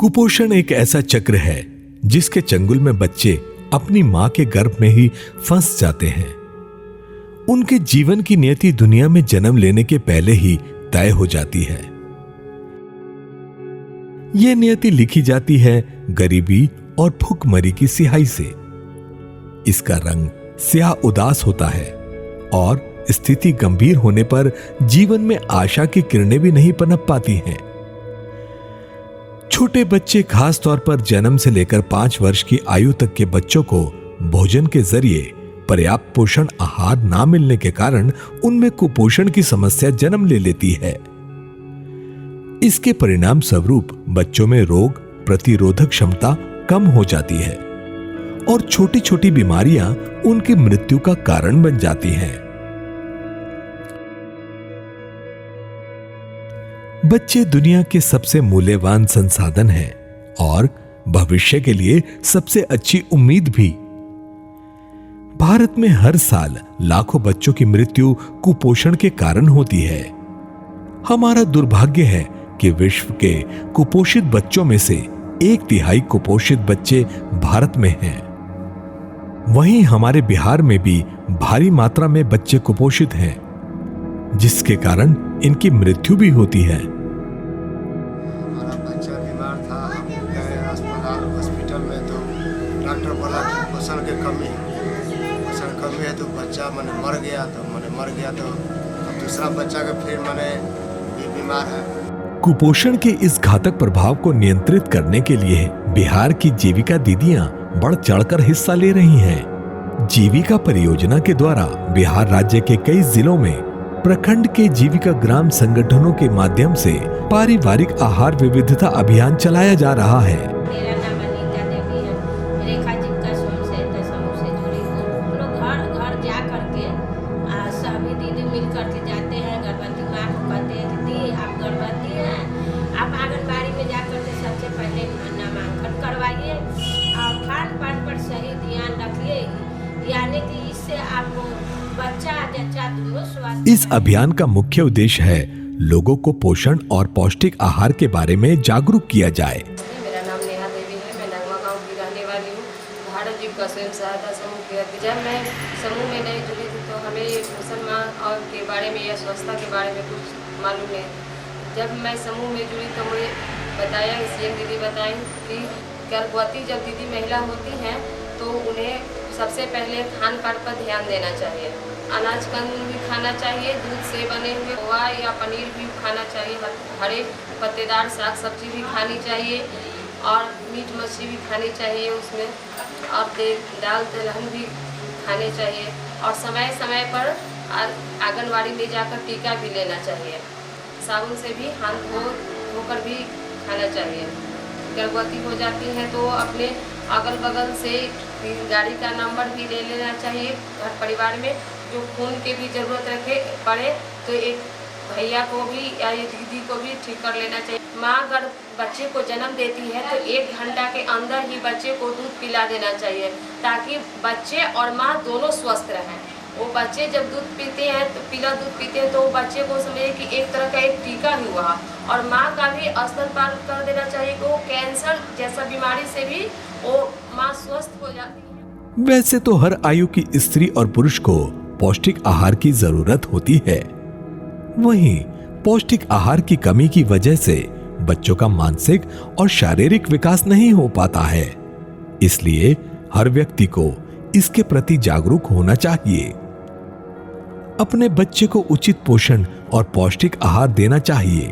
कुपोषण एक ऐसा चक्र है जिसके चंगुल में बच्चे अपनी मां के गर्भ में ही फंस जाते हैं। उनके जीवन की नियति दुनिया में जन्म लेने के पहले ही तय हो जाती है। यह नियति लिखी जाती है गरीबी और भूखमरी की स्याही से। इसका रंग स्याह उदास होता है और स्थिति गंभीर होने पर जीवन में आशा की किरणें भी नहीं पनप पाती हैं। छोटे बच्चे, खास तौर पर जन्म से लेकर 5 वर्ष की आयु तक के बच्चों को भोजन के जरिए पर्याप्त पोषण आहार ना मिलने के कारण उनमें कुपोषण की समस्या जन्म ले लेती है। इसके परिणाम स्वरूप बच्चों में रोग प्रतिरोधक क्षमता कम हो जाती है और छोटी छोटी बीमारियां उनकी मृत्यु का कारण बन जाती हैं। बच्चे दुनिया के सबसे मूल्यवान संसाधन हैं और भविष्य के लिए सबसे अच्छी उम्मीद भी। भारत में हर साल लाखों बच्चों की मृत्यु कुपोषण के कारण होती है। हमारा दुर्भाग्य है कि विश्व के कुपोषित बच्चों में से 1/3 कुपोषित बच्चे भारत में हैं। वहीं हमारे बिहार में भी भारी मात्रा में बच्चे कुपोषित हैं, जिसके कारण इनकी मृत्यु भी होती है। हमारा बच्चा बीमार था, हम गए अस्पताल हॉस्पिटल में तो डॉक्टर बोला कि पोषण की कमी है तो बच्चा मर गया तो अब दूसरा बच्चा का फिर भी बीमार है। कुपोषण के इस घातक प्रभाव को नियंत्रित करने के लिए बिहार की जीविका दीदियां बढ़ चढ़कर हिस्सा ले रही हैं। जीविका परियोजना के द्वारा बिहार राज्य के कई जिलों में प्रखंड के जीविका ग्राम संगठनों के माध्यम से पारिवारिक आहार विविधता अभियान चलाया जा रहा है। मेरा नाम अनीता देवी है। रेखा जीविका स्वयं समूह से जुड़ी हूँ। हम लोग घर घर जा करके सभी दीदी मिल करके जाते हैं। गर्भवती माँ को कहते हैं दीदी आप गर्भवती हैं, आप आंगनबाड़ी में जा करके सबसे पहले नामांकन करवाइए और खान पान पर सही ध्यान रखिए, यानी कि इससे आपको बच्चा जच्चा दोनों स्वास्थ्य। इस अभियान का मुख्य उद्देश्य है लोगों को पोषण और पौष्टिक आहार के बारे में जागरूक किया जाए। मेरा नाम नेहा देवी है। मैं नगमा गांव की रहने वाली हूँ। भारत जीविका स्वयं सहायता समूह के जब मैं समूह में नहीं जुड़ी थी तो हमें पोषण माह और के बारे में या स्वच्छता के बारे में कुछ मालूम नहीं। जब मैं समूह में जुड़ी तो मुझे बताया, सीएम दीदी बताई कि गर्भवती जब दीदी महिला होती हैं तो उन्हें सबसे पहले खान पान पर ध्यान देना चाहिए। अनाज कंद भी खाना चाहिए, दूध से बने हुए खोआ या पनीर भी खाना चाहिए, हरे पत्तेदार साग सब्जी भी खानी चाहिए और मीट मछली भी खानी चाहिए उसमें, और दाल दलहन भी खाने चाहिए और समय समय पर आंगनबाड़ी में जाकर टीका भी लेना चाहिए। साबुन से भी हाथ धोकर भी खाना चाहिए। गर्भवती हो जाती हैं तो अपने अगल बगल से गाड़ी का नंबर भी ले लेना चाहिए। घर परिवार में जो खून के भी जरूरत पड़े तो एक भैया को भी या ये दीदी को भी ठीक कर लेना चाहिए। माँ अगर बच्चे को जन्म देती है तो 1 घंटा के अंदर ही बच्चे को दूध पिला देना चाहिए ताकि बच्चे और माँ दोनों स्वस्थ रहें। वो बच्चे जब दूध पीते हैं तो पीला दूध पीते हैं तो बच्चे को समझे कि एक तरह का एक टीका ही हुआ, और माँ का भी स्तनपान कर देना चाहिए कि वो कैंसर जैसा बीमारी से भी वो माँ स्वस्थ हो जाती है। वैसे तो हर आयु की स्त्री और पुरुष को पौष्टिक आहार की जरूरत होती है। वहीं पौष्टिक आहार की कमी की वजह से बच्चों का मानसिक और शारीरिक विकास नहीं हो पाता है। इसलिए हर व्यक्ति को इसके प्रति जागरूक होना चाहिए। अपने बच्चे को उचित पोषण और पौष्टिक आहार देना चाहिए।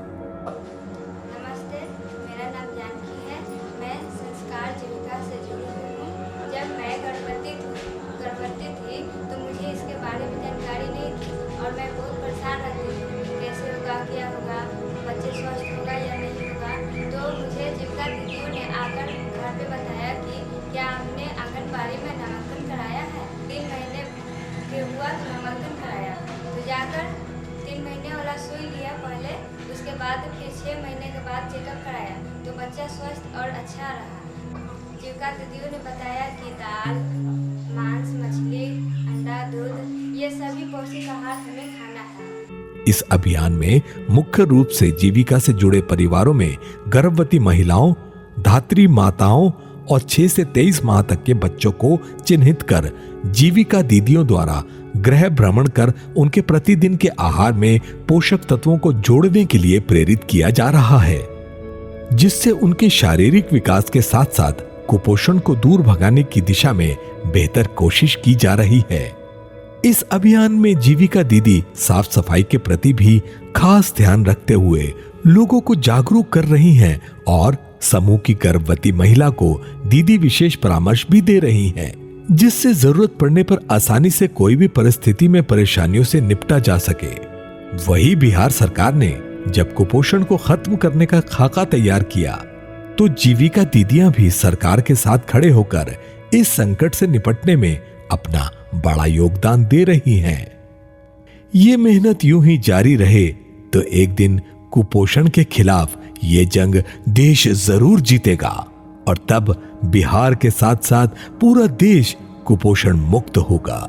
नमस्ते, मेरा नाम जानकी है। मैं संस्कार जीविका से जुड़ी हुई हूँ। जब मैं गर्भवती थी तो मुझे इसके बारे में जानकारी नहीं थी और मैं बहुत परेशान रहती थी, कैसे होगा, क्या होगा, बच्चे स्वस्थ होगा या नहीं होगा। तो मुझे जीविका दीदियों ने आकर घर पे बताया कि क्या हमने आंगनबाड़ी में नामांकन कराया है। 3 महीने के हुआ तो नामांकन कराया, तो जाकर 3 महीने वाला सुई लिया पहले, उसके बाद फिर 6 महीने के बाद चेकअप कराया तो बच्चा स्वस्थ और अच्छा रहा। जीविका दीदियों ने बताया कि दाल, मांस, मछली, अंडा, दूध ये सभी पौष्टिक आहार हमें खाना है। इस अभियान में मुख्य रूप से जीविका से जुड़े परिवारों में गर्भवती महिलाओं, धात्री माताओं और 6 से 23 माह तक के बच्चों को चिन्हित कर जीविका दीदियों द्वारा गृह भ्रमण कर उनके प्रतिदिन के आहार में पोषक तत्वों को जोड़ने के लिए प्रेरित किया जा रहा है, जिससे उनके शारीरिक विकास के साथ साथ कुपोषण को दूर भगाने की दिशा में बेहतर कोशिश की जा रही है। इस अभियान में जीविका दीदी साफ सफाई के प्रति भी खास ध्यान रखते हुए लोगों को जागरूक कर रही हैं और समूह की गर्भवती महिला को दीदी विशेष परामर्श भी दे रही हैं, जिससे जरूरत पड़ने पर आसानी से कोई भी परिस्थिति में परेशानियों से निपटा जा सके। वही बिहार सरकार ने जब कुपोषण को खत्म करने का खाका तैयार किया तो जीविका दीदियां भी सरकार के साथ खड़े होकर इस संकट से निपटने में अपना बड़ा योगदान दे रही हैं। ये मेहनत यूं ही जारी रहे तो एक दिन कुपोषण के खिलाफ ये जंग देश जरूर जीतेगा और तब बिहार के साथ साथ पूरा देश कुपोषण मुक्त होगा।